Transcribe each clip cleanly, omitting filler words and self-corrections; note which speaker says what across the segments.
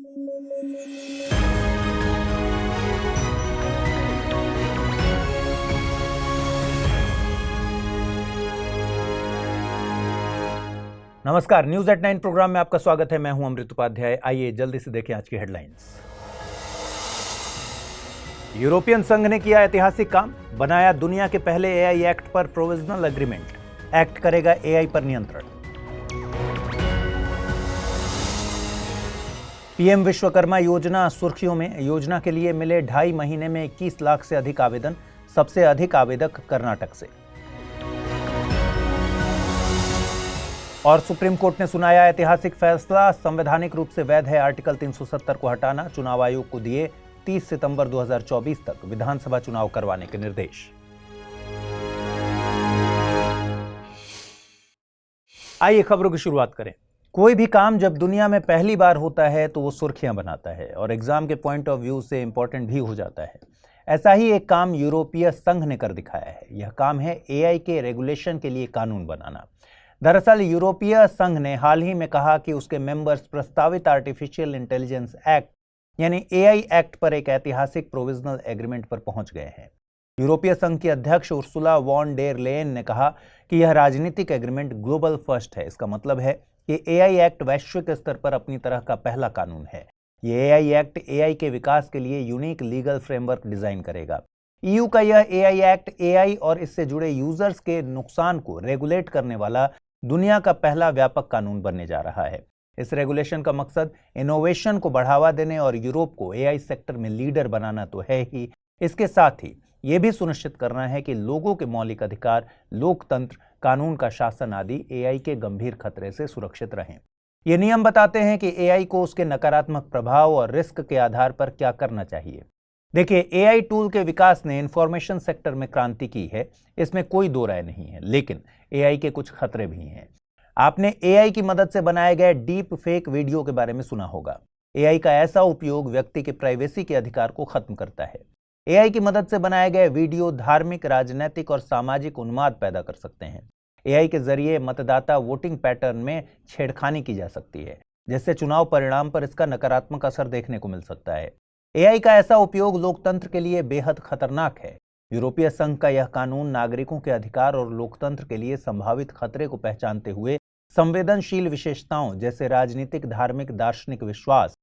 Speaker 1: नमस्कार, news at 9 programme में आपका स्वागत है। मैं हूं अमृत उपाध्याय। आइए जल्दी से देखें आज की हेडलाइंस। यूरोपियन संघ ने किया ऐतिहासिक काम, बनाया दुनिया के पहले एआई एक्ट पर प्रोविजनल एग्रीमेंट। एक्ट करेगा एआई पर नियंत्रण। पीएम विश्वकर्मा योजना सुर्खियों में। योजना के लिए मिले 2.5 महीने में 21 लाख से अधिक आवेदन। सबसे अधिक आवेदक कर्नाटक से। और सुप्रीम कोर्ट ने सुनाया ऐतिहासिक फैसला, संवैधानिक रूप से वैध है आर्टिकल 370 को हटाना। चुनाव आयोग को दिए 30 सितंबर 2024 तक विधानसभा चुनाव करवाने के निर्देश। आइए खबरों की शुरुआत करें। कोई भी काम जब दुनिया में पहली बार होता है तो वो सुर्खियां बनाता है और एग्जाम के पॉइंट ऑफ व्यू से इंपॉर्टेंट भी हो जाता है। ऐसा ही एक काम यूरोपीय संघ ने कर दिखाया है। यह काम है एआई के रेगुलेशन के लिए कानून बनाना। दरअसल यूरोपीय संघ ने हाल ही में कहा कि उसके मेंबर्स प्रस्तावित आर्टिफिशियल इंटेलिजेंस एक्ट यानी एआई एक्ट पर एक ऐतिहासिक प्रोविजनल एग्रीमेंट पर पहुंच गए हैं। यूरोपीय संघ की अध्यक्ष उर्सुला वॉन डेर लेयन ने कहा कि यह राजनीतिक एग्रीमेंट ग्लोबल फर्स्ट है। इसका मतलब है कि एआई एक्ट वैश्विक स्तर पर अपनी तरह का पहला कानून है। ये एआई एक्ट एआई के विकास के लिए यूनिक लीगल फ्रेमवर्क डिजाइन करेगा। ईयू का यह एआई एक्ट एआई और इससे जुड़े यूजर्स के नुकसान को रेगुलेट करने वाला दुनिया का पहला व्यापक कानून बनने जा रहा है। इस रेगुलेशन का मकसद इनोवेशन को बढ़ावा देने और यूरोप को एआई सेक्टर में लीडर बनाना तो है ही, इसके साथ ही यह भी सुनिश्चित करना है कि लोगों के मौलिक अधिकार, लोकतंत्र, कानून का शासन आदि एआई के गंभीर खतरे से सुरक्षित रहें। ये नियम बताते हैं कि एआई को उसके नकारात्मक प्रभाव और रिस्क के आधार पर क्या करना चाहिए। देखिए, एआई टूल के विकास ने इंफॉर्मेशन सेक्टर में क्रांति की है, इसमें कोई दो राय नहीं है, लेकिन एआई के कुछ खतरे भी हैं। आपने एआई की मदद से बनाए गए डीप फेक वीडियो के बारे में सुना होगा। एआई का ऐसा उपयोग व्यक्ति के प्राइवेसी के अधिकार को खत्म करता है। एआई की मदद से बनाए गए वीडियो धार्मिक, राजनीतिक और सामाजिक उन्माद पैदा कर सकते हैं। एआई के जरिए मतदाता वोटिंग पैटर्न में छेड़खानी की जा सकती है, जिससे चुनाव परिणाम पर इसका नकारात्मक असर देखने को मिल सकता है। एआई का ऐसा उपयोग लोकतंत्र के लिए बेहद खतरनाक है। यूरोपीय संघ का यह कानून नागरिकों के अधिकार और लोकतंत्र के लिए संभावित खतरे को पहचानते हुए संवेदनशील विशेषताओं जैसे राजनीतिक, धार्मिक, दार्शनिक विश्वास,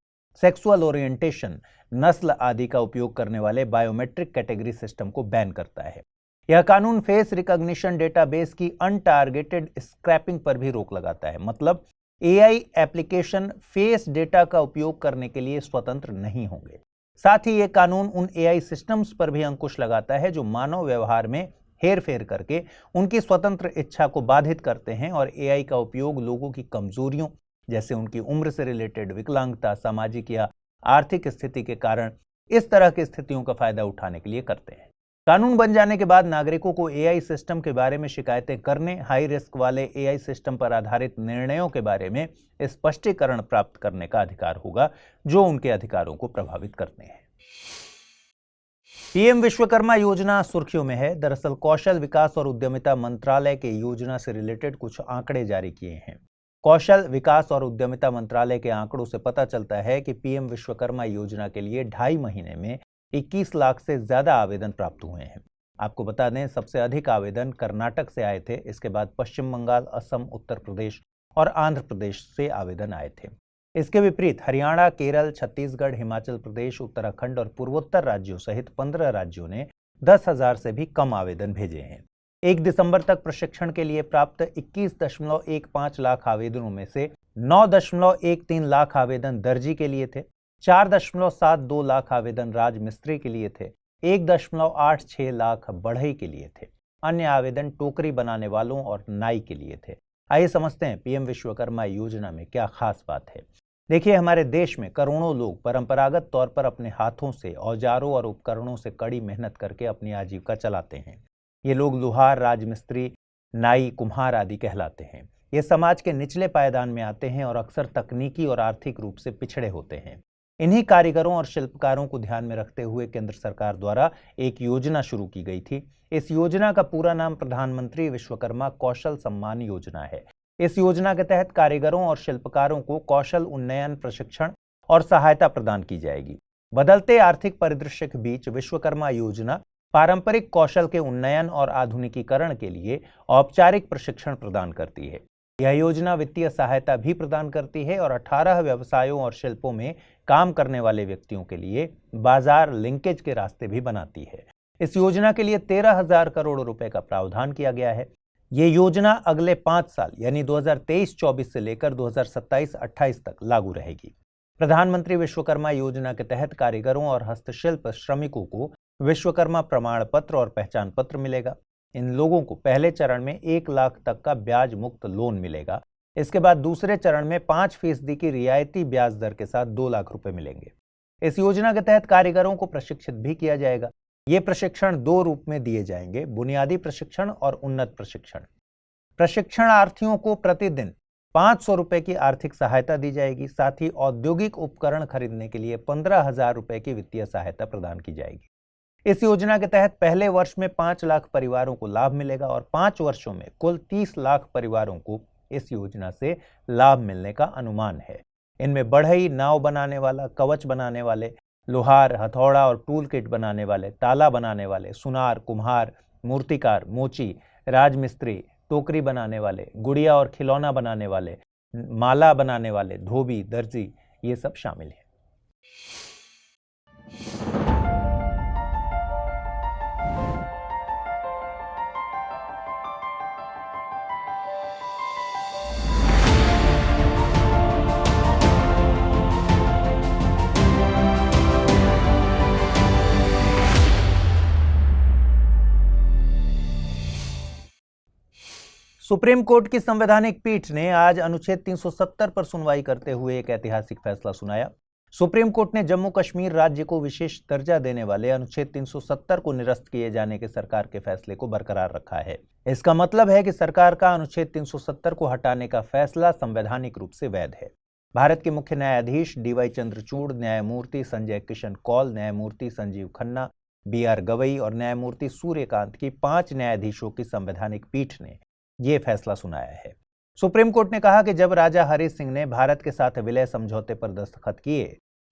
Speaker 1: सेक्सुअल ओरिएंटेशन, नस्ल आदि का उपयोग करने वाले बायोमेट्रिक कैटेगरी सिस्टम को बैन करता है। यह कानून फेस रिकॉग्निशन डेटाबेस की अनटारगेटेड स्क्रैपिंग पर भी रोक लगाता है। मतलब एआई एप्लीकेशन फेस डेटा का उपयोग करने के लिए स्वतंत्र नहीं होंगे। साथ ही ये कानून उन एआई सिस्टम्स पर भी अंकुश लगाता है जो मानव व्यवहार में हेरफेर करके उनकी स्वतंत्र इच्छा को बाधित करते हैं और एआई का उपयोग लोगों की कमजोरियों जैसे उनकी उम्र से रिलेटेड विकलांगता, सामाजिक या आर्थिक स्थिति के कारण इस तरह की स्थितियों का फायदा उठाने के लिए करते हैं। कानून बन जाने के बाद नागरिकों को एआई सिस्टम के बारे में शिकायतें करने, हाई रिस्क वाले एआई सिस्टम पर आधारित निर्णयों के बारे में स्पष्टीकरण प्राप्त करने का अधिकार होगा जो उनके अधिकारों को प्रभावित करते हैं। पीएम विश्वकर्मा योजना सुर्खियों में है। दरअसल कौशल विकास और उद्यमिता मंत्रालय के योजना से रिलेटेड कुछ आंकड़े जारी किए हैं। कौशल विकास और उद्यमिता मंत्रालय के आंकड़ों से पता चलता है कि पीएम विश्वकर्मा योजना के लिए 2.5 महीने में 21 लाख से ज्यादा आवेदन प्राप्त हुए हैं। आपको बता दें, सबसे अधिक आवेदन कर्नाटक से आए थे। इसके बाद पश्चिम बंगाल, असम, उत्तर प्रदेश और आंध्र प्रदेश से आवेदन आए थे। इसके विपरीत हरियाणा, केरल, छत्तीसगढ़, हिमाचल प्रदेश, उत्तराखंड और पूर्वोत्तर राज्यों सहित 15 राज्यों ने 10,000 से भी कम आवेदन भेजे हैं। 1 दिसंबर तक प्रशिक्षण के लिए प्राप्त 21.15 लाख आवेदनों में से 9.13 लाख आवेदन दर्जी के लिए थे, 4.72 लाख आवेदन राजमिस्त्री के लिए थे, 1.86 लाख बढ़ई के लिए थे। अन्य आवेदन टोकरी बनाने वालों और नाई के लिए थे। आइए समझते हैं पीएम विश्वकर्मा योजना में क्या खास बात है। देखिए, हमारे देश में करोड़ों लोग परंपरागत तौर पर अपने हाथों से औजारों और उपकरणों से कड़ी मेहनत करके अपनी आजीविका चलाते हैं। ये लोग लुहार, राजमिस्त्री, नाई, कुम्हार आदि कहलाते हैं। ये समाज के निचले पायदान में आते हैं और अक्सर तकनीकी और आर्थिक रूप से पिछड़े होते हैं। इन्हीं कारीगरों और शिल्पकारों को ध्यान में रखते हुए केंद्र सरकार द्वारा एक योजना शुरू की गई थी। इस योजना का पूरा नाम प्रधानमंत्री विश्वकर्मा कौशल सम्मान योजना है। इस योजना के तहत कारीगरों और शिल्पकारों को कौशल उन्नयन प्रशिक्षण, और सहायता प्रदान की जाएगी। बदलते आर्थिक परिदृश्य के बीच विश्वकर्मा योजना पारंपरिक कौशल के उन्नयन और आधुनिकीकरण के लिए औपचारिक प्रशिक्षण प्रदान करती है। यह योजना वित्तीय सहायता भी प्रदान करती है और 18 व्यवसायों और शिल्पों में काम करने वाले व्यक्तियों के लिए बाजार लिंकेज के रास्ते भी बनाती है। इस योजना के लिए 13,000 करोड़ रुपए का प्रावधान किया गया है। ये योजना अगले 5 साल यानी 2023-24 से लेकर 2027-28 तक लागू रहेगी। प्रधानमंत्री विश्वकर्मा योजना के तहत कारीगरों और हस्तशिल्प श्रमिकों को विश्वकर्मा प्रमाण पत्र और पहचान पत्र मिलेगा। इन लोगों को पहले चरण में 1 लाख तक का ब्याज मुक्त लोन मिलेगा। इसके बाद दूसरे चरण में 5% की रियायती ब्याज दर के साथ 2 लाख रुपए मिलेंगे। इस योजना के तहत कारीगरों को प्रशिक्षित भी किया जाएगा। ये प्रशिक्षण 2 रूप में दिए जाएंगे, बुनियादी प्रशिक्षण और उन्नत प्रशिक्षण। प्रशिक्षणार्थियों को प्रतिदिन 500 रुपए की आर्थिक सहायता दी जाएगी। साथ ही औद्योगिक उपकरण खरीदने के लिए 15,000 रुपए की वित्तीय सहायता प्रदान की जाएगी। इस योजना के तहत पहले वर्ष में 5 लाख परिवारों को लाभ मिलेगा और 5 वर्षों में कुल 30 लाख परिवारों को इस योजना से लाभ मिलने का अनुमान है। इनमें बढ़ई, नाव बनाने वाला, कवच बनाने वाले, लोहार, हथौड़ा और टूल किट बनाने वाले, ताला बनाने वाले, सुनार, कुम्हार, मूर्तिकार, मोची, राजमिस्त्री, टोकरी बनाने वाले, गुड़िया और खिलौना बनाने वाले, माला बनाने वाले, धोबी, दर्जी, ये सब शामिल है। सुप्रीम कोर्ट की संवैधानिक पीठ ने आज अनुच्छेद 370 पर सुनवाई करते हुए एक ऐतिहासिक फैसला सुनाया। सुप्रीम कोर्ट ने जम्मू कश्मीर राज्य को विशेष दर्जा देने वाले अनुच्छेद 370 को निरस्त किए जाने के सरकार के फैसले को बरकरार रखा है। इसका मतलब है कि सरकार का अनुच्छेद 370 को हटाने का फैसला संवैधानिक रूप से वैध है। भारत के मुख्य न्यायाधीश DY चंद्रचूड़, न्यायमूर्ति संजय किशन कौल, न्यायमूर्ति संजीव खन्ना, BR गवई और न्यायमूर्ति सूर्यकांत की 5 न्यायाधीशों की संवैधानिक पीठ ने यह फैसला सुनाया है। सुप्रीम कोर्ट ने कहा कि जब राजा हरि सिंह ने भारत के साथ विलय समझौते पर दस्तखत किए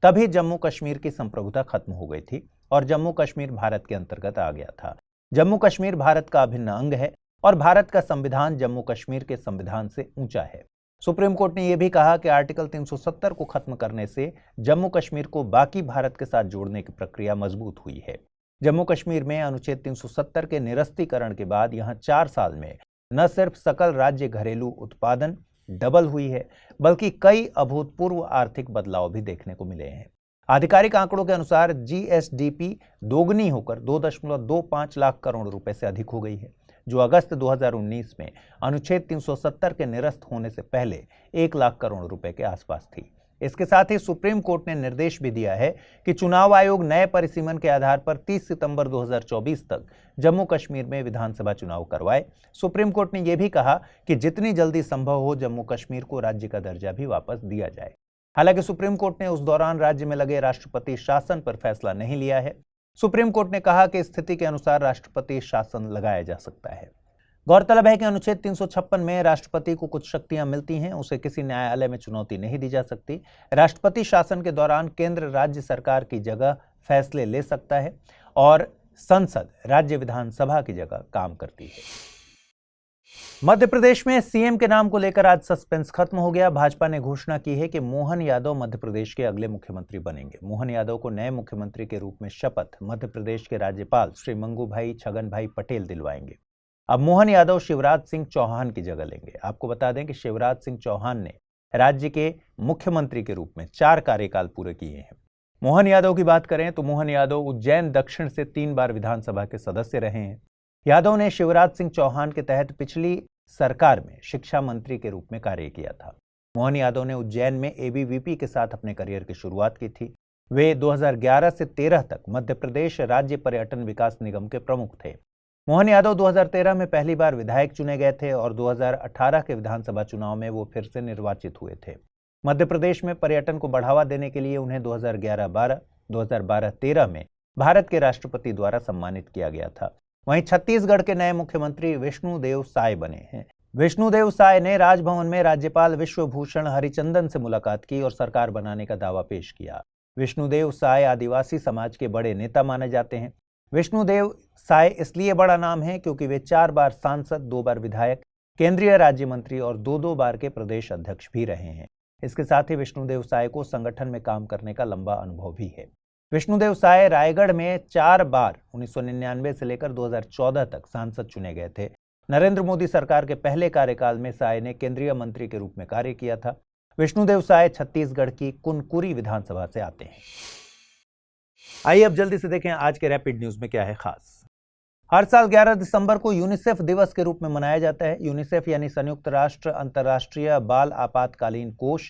Speaker 1: तभी जम्मू कश्मीर की संप्रभुता खत्म हो गई थी और जम्मू कश्मीर भारत के अंतर्गत आ गया था। जम्मू कश्मीर भारत का अभिन्न अंग है और भारत का संविधान जम्मू कश्मीर के संविधान से ऊंचा है। सुप्रीम कोर्ट ने यह भी कहा कि आर्टिकल 370 को खत्म करने से जम्मू कश्मीर को बाकी भारत के साथ जोड़ने की प्रक्रिया मजबूत हुई है। जम्मू कश्मीर में अनुच्छेद 370 के निरस्तीकरण के बाद यहां 4 साल में न सिर्फ सकल राज्य घरेलू उत्पादन डबल हुई है बल्कि कई अभूतपूर्व आर्थिक बदलाव भी देखने को मिले हैं। आधिकारिक आंकड़ों के अनुसार GSDP दोगुनी होकर 2.25 लाख करोड़ रुपए से अधिक हो गई है, जो अगस्त 2019 में अनुच्छेद 370 के निरस्त होने से पहले 1 लाख करोड़ रुपए के आसपास थी। इसके साथ ही सुप्रीम कोर्ट ने निर्देश भी दिया है कि चुनाव आयोग नए परिसीमन के आधार पर 30 सितंबर 2024 तक जम्मू कश्मीर में विधानसभा चुनाव करवाए। सुप्रीम कोर्ट ने यह भी कहा कि जितनी जल्दी संभव हो जम्मू कश्मीर को राज्य का दर्जा भी वापस दिया जाए। हालांकि सुप्रीम कोर्ट ने उस दौरान राज्य में लगे राष्ट्रपति शासन पर फैसला नहीं लिया है। सुप्रीम कोर्ट ने कहा कि स्थिति के अनुसार राष्ट्रपति शासन लगाया जा सकता है। गौरतलब है कि अनुच्छेद 356 में राष्ट्रपति को कुछ शक्तियां मिलती हैं, उसे किसी न्यायालय में चुनौती नहीं दी जा सकती। राष्ट्रपति शासन के दौरान केंद्र राज्य सरकार की जगह फैसले ले सकता है और संसद राज्य विधानसभा की जगह काम करती है। मध्य प्रदेश में सीएम के नाम को लेकर आज सस्पेंस खत्म हो गया। भाजपा ने घोषणा की है कि मोहन यादव मध्य प्रदेश के अगले मुख्यमंत्री बनेंगे। मोहन यादव को नए मुख्यमंत्री के रूप में शपथ मध्य प्रदेश के राज्यपाल श्री मंगूभाई छगनभाई पटेल दिलवाएंगे। अब मोहन यादव शिवराज सिंह चौहान की जगह लेंगे। आपको बता दें कि शिवराज सिंह चौहान ने राज्य के मुख्यमंत्री के रूप में 4 कार्यकाल पूरे किए हैं। मोहन यादव की बात करें तो मोहन यादव उज्जैन दक्षिण से 3 बार विधानसभा के सदस्य रहे हैं। यादव ने शिवराज सिंह चौहान के तहत पिछली सरकार में शिक्षा मंत्री के रूप में कार्य किया था। मोहन यादव ने उज्जैन में ABVP के साथ अपने करियर की शुरुआत की थी। वे 2011 से 13 तक मध्य प्रदेश राज्य पर्यटन विकास निगम के प्रमुख थे। मोहन यादव 2013 में पहली बार विधायक चुने गए थे और 2018 के विधानसभा चुनाव में वो फिर से निर्वाचित हुए थे। मध्य प्रदेश में पर्यटन को बढ़ावा देने के लिए उन्हें 2011-12, 2012-13 में भारत के राष्ट्रपति द्वारा सम्मानित किया गया था। वहीं छत्तीसगढ़ के नए मुख्यमंत्री विष्णुदेव साय बने हैं। विष्णुदेव साय ने राजभवन में राज्यपाल विश्वभूषण हरिचंदन से मुलाकात की और सरकार बनाने का दावा पेश किया। विष्णुदेव साय आदिवासी समाज के बड़े नेता माने जाते हैं। विष्णुदेव साय इसलिए बड़ा नाम है क्योंकि वे 4 बार सांसद, 2 बार विधायक, केंद्रीय राज्य मंत्री और 2-2 बार के प्रदेश अध्यक्ष भी रहे हैं। इसके साथ ही विष्णुदेव साय को संगठन में काम करने का लंबा अनुभव भी है। विष्णुदेव साय रायगढ़ में 4 बार 1999 से लेकर 2014 तक सांसद चुने गए थे। नरेंद्र मोदी सरकार के पहले कार्यकाल में साय ने केंद्रीय मंत्री के रूप में कार्य किया था। विष्णुदेव साय छत्तीसगढ़ की कुनकुरी विधानसभा से आते हैं। आइए अब जल्दी से देखें आज के रैपिड न्यूज में क्या है खास। हर साल 11 दिसंबर को यूनिसेफ दिवस के रूप में मनाया जाता है। यूनिसेफ यानी संयुक्त राष्ट्र अंतर्राष्ट्रीय बाल आपातकालीन कोष।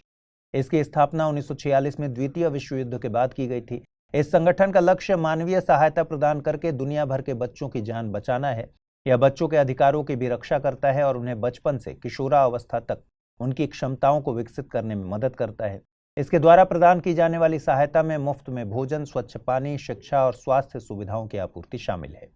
Speaker 1: इसकी स्थापना 1946 में द्वितीय विश्व युद्ध के बाद की गई थी। इस संगठन का लक्ष्य मानवीय सहायता प्रदान करके दुनिया भर के बच्चों की जान बचाना है। यह बच्चों के अधिकारों की भी रक्षा करता है और उन्हें बचपन से किशोरावस्था तक उनकी क्षमताओं को विकसित करने में मदद करता है। इसके द्वारा प्रदान की जाने वाली सहायता में मुफ्त में भोजन, स्वच्छ पानी, शिक्षा और स्वास्थ्य सुविधाओं की आपूर्ति शामिल है।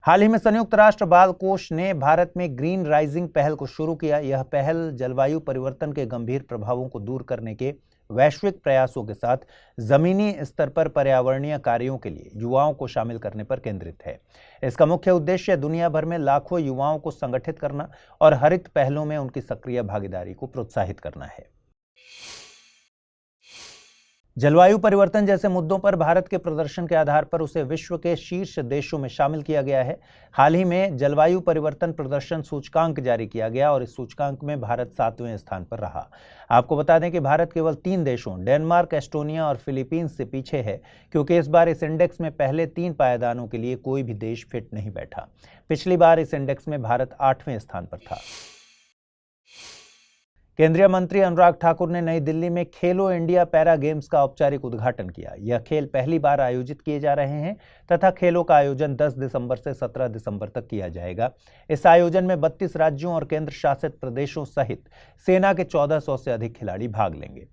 Speaker 1: हाल ही में संयुक्त राष्ट्र बाल कोष ने भारत में ग्रीन राइजिंग पहल को शुरू किया। यह पहल जलवायु परिवर्तन के गंभीर प्रभावों को दूर करने के वैश्विक प्रयासों के साथ जमीनी स्तर पर पर्यावरणीय कार्यों के लिए युवाओं को शामिल करने पर केंद्रित है। इसका मुख्य उद्देश्य दुनिया भर में लाखों युवाओं को संगठित करना और हरित पहलों में उनकी सक्रिय भागीदारी को प्रोत्साहित करना है। जलवायु परिवर्तन जैसे मुद्दों पर भारत के प्रदर्शन के आधार पर उसे विश्व के शीर्ष देशों में शामिल किया गया है। हाल ही में जलवायु परिवर्तन प्रदर्शन सूचकांक जारी किया गया और इस सूचकांक में भारत 7वें स्थान पर रहा। आपको बता दें कि भारत केवल 3 देशों डेनमार्क, एस्टोनिया और फिलीपींस से पीछे है, क्योंकि इस बार इस इंडेक्स में पहले 3 पायदानों के लिए कोई भी देश फिट नहीं बैठा। पिछली बार इस इंडेक्स में भारत 8वें स्थान पर था। केंद्रीय मंत्री अनुराग ठाकुर ने नई दिल्ली में खेलो इंडिया पैरा गेम्स का औपचारिक उद्घाटन किया। यह खेल पहली बार आयोजित किए जा रहे हैं तथा खेलों का आयोजन 10 दिसंबर से 17 दिसंबर तक किया जाएगा। इस आयोजन में 32 राज्यों और केंद्र शासित प्रदेशों सहित सेना के 1400 से अधिक खिलाड़ी भाग लेंगे।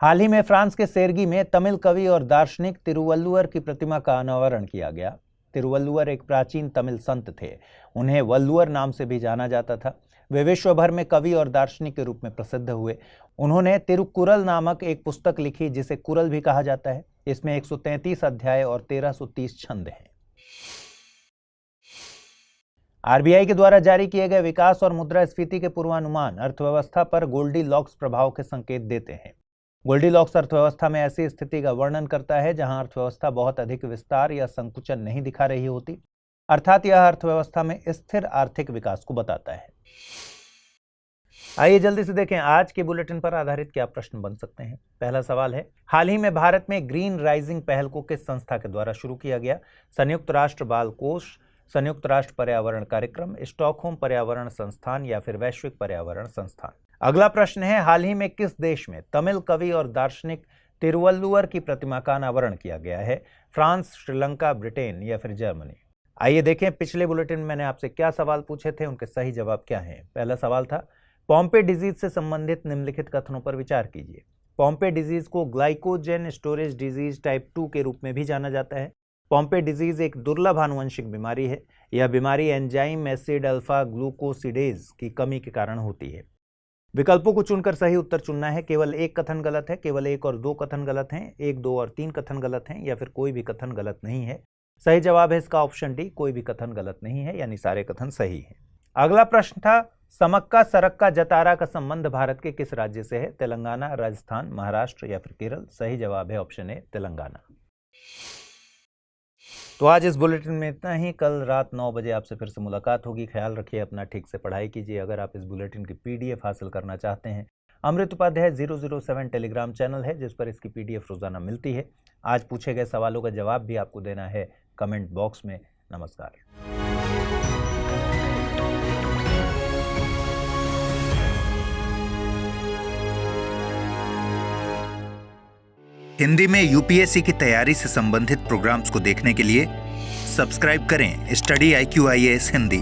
Speaker 1: हाल ही में फ्रांस के सेर्गी में तमिल कवि और दार्शनिक तिरुवल्लुवर की प्रतिमा का अनावरण किया गया। तिरुवल्लुवर एक प्राचीन तमिल संत थे। उन्हें वल्लुवर नाम से भी जाना जाता था। वे विश्व भर में कवि और दार्शनिक के रूप में प्रसिद्ध हुए। उन्होंने तिरुकुरल नामक एक पुस्तक लिखी जिसे कुरल भी कहा जाता है। इसमें 133 अध्याय और 1330 छंद हैं। आरबीआई के द्वारा जारी किए गए विकास और मुद्रास्फीति के पूर्वानुमान अर्थव्यवस्था पर गोल्डीलॉक्स प्रभाव के संकेत देते हैं। गोल्डीलॉक्स अर्थव्यवस्था में ऐसी स्थिति का वर्णन करता है जहां अर्थव्यवस्था बहुत अधिक विस्तार या संकुचन नहीं दिखा रही होती, अर्थात यह अर्थव्यवस्था में स्थिर आर्थिक विकास को बताता है। आइए जल्दी से देखें आज के बुलेटिन पर आधारित क्या प्रश्न बन सकते हैं। पहला सवाल है, हाल ही में भारत में ग्रीन राइजिंग पहल को किस संस्था के द्वारा शुरू किया गया? संयुक्त राष्ट्र बाल कोष, संयुक्त राष्ट्र पर्यावरण कार्यक्रम, स्टॉकहोम पर्यावरण संस्थान या फिर वैश्विक पर्यावरण संस्थान। अगला प्रश्न है, हाल ही में किस देश में तमिल कवि और दार्शनिक तिरुवल्लुवर की प्रतिमा का अनावरण किया गया है? फ्रांस, श्रीलंका, ब्रिटेन या फिर जर्मनी। आइए देखें पिछले बुलेटिन में मैंने आपसे क्या सवाल पूछे थे, उनके सही जवाब क्या हैं। पहला सवाल था, पॉम्पे डिजीज से संबंधित निम्नलिखित कथनों पर विचार कीजिए। पॉम्पे डिजीज को ग्लाइकोजन स्टोरेज डिजीज टाइप 2 के रूप में भी जाना जाता है। पॉम्पे डिजीज एक दुर्लभ आनुवंशिक बीमारी है। यह बीमारी एंजाइम एसिड अल्फा ग्लूकोसिडेज की कमी के कारण होती है। विकल्पों को चुनकर सही उत्तर चुनना है। केवल एक कथन गलत है, केवल 1 और 2 कथन गलत हैं, 1, 2 और 3 कथन गलत हैं या फिर कोई भी कथन गलत नहीं है। सही जवाब है इसका ऑप्शन डी, कोई भी कथन गलत नहीं है, यानी सारे कथन सही हैं। अगला प्रश्न था, समक्का सरक्का जतारा का संबंध भारत के किस राज्य से है? तेलंगाना, राजस्थान, महाराष्ट्र या फिर केरल। सही जवाब है ऑप्शन ए, तेलंगाना। तो आज इस बुलेटिन में इतना ही। कल रात 9 बजे आपसे फिर से मुलाकात होगी। ख्याल रखिए अपना, ठीक से पढ़ाई कीजिए। अगर आप इस बुलेटिन की PDF हासिल करना चाहते हैं, अमृत उपाध्याय 007 टेलीग्राम चैनल है जिस पर इसकी PDF रोजाना मिलती है। आज पूछे गए सवालों का जवाब भी आपको देना है कमेंट बॉक्स में। नमस्कार।
Speaker 2: हिंदी में UPSC की तैयारी से संबंधित प्रोग्राम्स को देखने के लिए सब्सक्राइब करें स्टडी IQ IAS हिंदी।